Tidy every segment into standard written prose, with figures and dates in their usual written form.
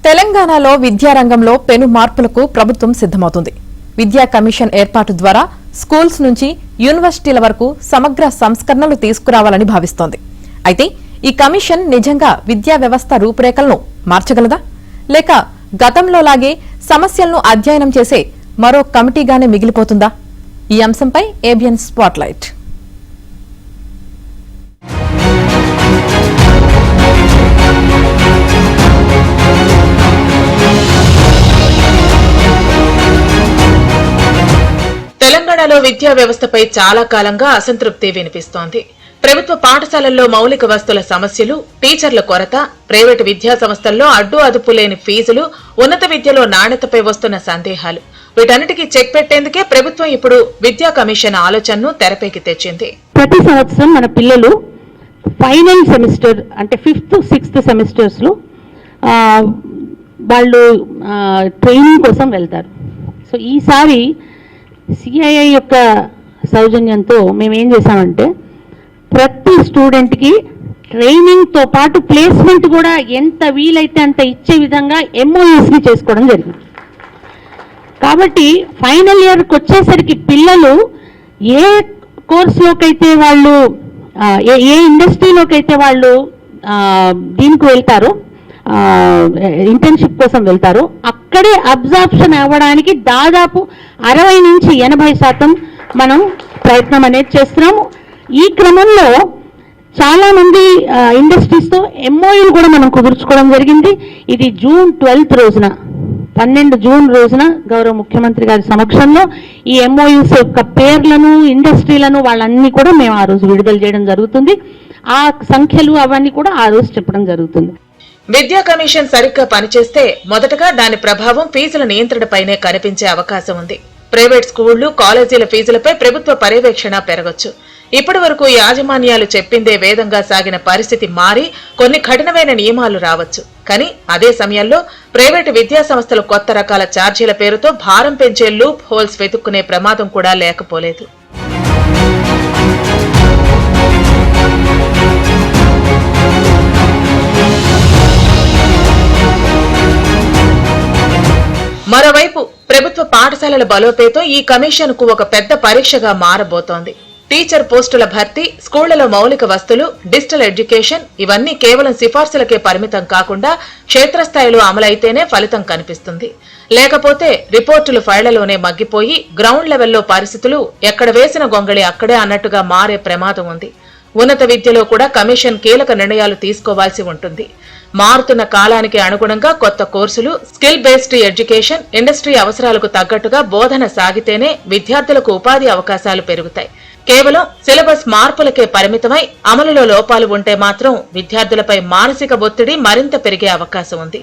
తెలంగాణలో విద్యారంగంలో పెను మార్పులకు ప్రభుత్వం సిద్ధమవుతుంది. విద్యా కమిషన్ ఏర్పాటు ద్వారా స్కూల్స్ నుంచి యూనివర్సిటీల వరకు సమగ్ర సంస్కరణలు తీసుకురావాలని భావిస్తోంది. అయితే ఈ కమిషన్ నిజంగా విద్యా వ్యవస్థ రూపురేఖలను మార్చగలదా, లేక గతంలోలాగే సమస్యలను అధ్యయనం చేసే మరో కమిటీగానే మిగిలిపోతుందా? ఈ అంశంపై ఏబిఎన్ స్పాట్లైట్. తెలంగాణలో విద్యా వ్యవస్థపై చాలా కాలంగా అసంతృప్తి వినిపిస్తోంది. ప్రభుత్వ పాఠశాలల్లో మౌలిక వస్తుల సమస్యలు, టీచర్ల కొరత, ప్రైవేటు విద్యా సంస్థల్లో అడ్డు అదుపు లేని ఫీజులు, ఉన్నత విద్యలో నాణ్యతపై వస్తున్న సందేహాలు, వీటన్నిటికీ చెక్ పెట్టేందుకే ప్రభుత్వం ఇప్పుడు విద్యా కమిషన్ ఆలోచనను తెరపైకి తెచ్చింది. ప్రతి సంవత్సరం మన పిల్లలు ఫైనల్ సెమిస్టర్ అంటే 5th, 6th సెమిస్టర్స్ లో వాళ్ళు ట్రైనింగ్ కోసం వెళ్తారు. సో ఈసారి సిఐఐ యొక్క సౌజన్యంతో మేము ఏం చేసామంటే ప్రతి స్టూడెంట్కి ట్రైనింగ్తో పాటు ప్లేస్మెంట్ కూడా ఎంత వీలైతే అంత ఇచ్చే విధంగా ఎంఓఎస్ని చేసుకోవడం జరిగింది. కాబట్టి ఫైనల్ ఇయర్కి వచ్చేసరికి పిల్లలు ఏ కోర్సులోకైతే వాళ్ళు ఏ ఇండస్ట్రీలోకి అయితే వాళ్ళు దీనికి వెళ్తారో, ఇంటర్న్షిప్ కోసం వెళ్తారు, అక్కడే అబ్జార్ప్షన్ అవ్వడానికి దాదాపు 60 నుంచి 80% మనం ప్రయత్నం అనేది చేస్తున్నాము. ఈ క్రమంలో చాలా మంది ఇండస్ట్రీస్తో ఎంఓయూలు కూడా మనం కుదుర్చుకోవడం జరిగింది. ఇది జూన్ 12 రోజున 12 జూన్ రోజున గౌరవ ముఖ్యమంత్రి గారి సమక్షంలో ఈ ఎంఓయూస్ యొక్క పేర్లను, ఇండస్ట్రీలను వాళ్ళన్నీ కూడా మేము ఆ రోజు విడుదల చేయడం జరుగుతుంది. ఆ సంఖ్యలు అవన్నీ కూడా ఆ రోజు చెప్పడం జరుగుతుంది. విద్యా కమిషన్ సరిగ్గా పనిచేస్తే మొదటగా దాని ప్రభావం ఫీజుల నియంత్రణపైనే కనిపించే అవకాశం ఉంది. ప్రైవేట్ స్కూళ్లు, కాలేజీల ఫీజులపై ప్రభుత్వ పర్యవేక్షణ పెరగొచ్చు. ఇప్పటి వరకు యాజమాన్యాలు చెప్పిందే వేదంగా సాగిన పరిస్థితి మారి కొన్ని కఠినమైన నియమాలు రావచ్చు. కానీ అదే సమయంలో ప్రైవేటు విద్యా సంస్థలు కొత్త రకాల ఛార్జీల పేరుతో భారం పెంచే లూప్ హోల్స్ వెతుక్కునే ప్రమాదం కూడా లేకపోలేదు. మరోవైపు ప్రభుత్వ పాఠశాలల బలోపేతం ఈ కమిషన్ కు ఒక పెద్ద పరీక్షగా మారబోతోంది. టీచర్ పోస్టుల భర్తీ, స్కూళ్లలో మౌలిక వస్తులు, డిజిటల్ ఎడ్యుకేషన్ ఇవన్నీ కేవలం సిఫార్సులకే పరిమితం కాకుండా క్షేత్రస్థాయిలో అమలైతేనే ఫలితం కనిపిస్తుంది. లేకపోతే రిపోర్టులు ఫైళ్లలోనే మగ్గిపోయి గ్రౌండ్ లెవెల్లో పరిస్థితులు ఎక్కడ వేసిన గొంగళి అక్కడే అన్నట్టుగా మారే ప్రమాదం ఉంది. ఉన్నత విద్యలో కూడా కమిషన్ కీలక నిర్ణయాలు తీసుకోవాల్సి ఉంటుంది. మారుతున్న కాలానికి అనుగుణంగా కొత్త కోర్సులు, స్కిల్ బేస్డ్ ఎడ్యుకేషన్, ఇండస్ట్రీ అవసరాలకు తగ్గట్టుగా బోధన సాగితేనే విద్యార్థులకు ఉపాధి అవకాశాలు పెరుగుతాయి. కేవలం సిలబస్ మార్పులకే పరిమితమై అమలులో లోపాలు ఉంటే మాత్రం విద్యార్థులపై మానసిక ఒత్తిడి మరింత పెరిగే అవకాశం ఉంది.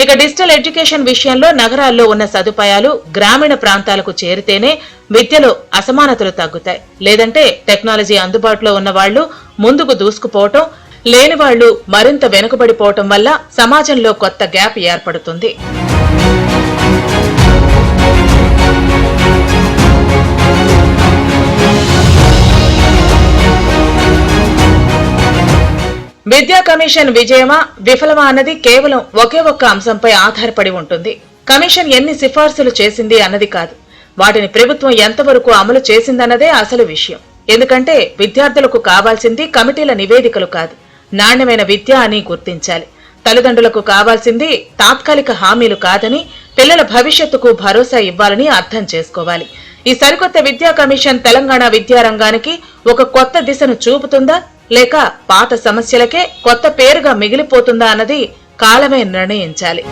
ఇక డిజిటల్ ఎడ్యుకేషన్ విషయంలో నగరాల్లో ఉన్న సదుపాయాలు గ్రామీణ ప్రాంతాలకు చేరితేనే విద్యలో అసమానతలు తగ్గుతాయి. లేదంటే టెక్నాలజీ అందుబాటులో ఉన్న వాళ్లు ముందుకు దూసుకుపోవటం, లేని వాళ్లు మరింత వెనుకబడిపోవటం వల్ల సమాజంలో కొత్త గ్యాప్ ఏర్పడుతుంది. విద్యా కమిషన్ విజయమా విఫలమా అన్నది కేవలం ఒకే ఒక్క అంశంపై ఆధారపడి ఉంటుంది. కమిషన్ ఎన్ని సిఫార్సులు చేసింది అన్నది కాదు, వాటిని ప్రభుత్వం ఎంతవరకు అమలు చేసిందన్నదే అసలు విషయం. ఎందుకంటే విద్యార్థులకు కావాల్సింది కమిటీల నివేదికలు కాదు, నాణ్యమైన విద్య అని గుర్తించాలి. తల్లిదండ్రులకు కావాల్సింది తాత్కాలిక హామీలు కాదని, పిల్లల భవిష్యత్తుకు భరోసా ఇవ్వాలని అర్థం చేసుకోవాలి. ఈ సరికొత్త విద్యా కమిషన్ తెలంగాణ విద్యారంగానికి ఒక కొత్త దిశను చూపుతుందా, లేక పాత సమస్యలకే కొత్త పేరుగా మిగిలిపోతుందా అన్నది కాలమే నిర్ణయించాలి.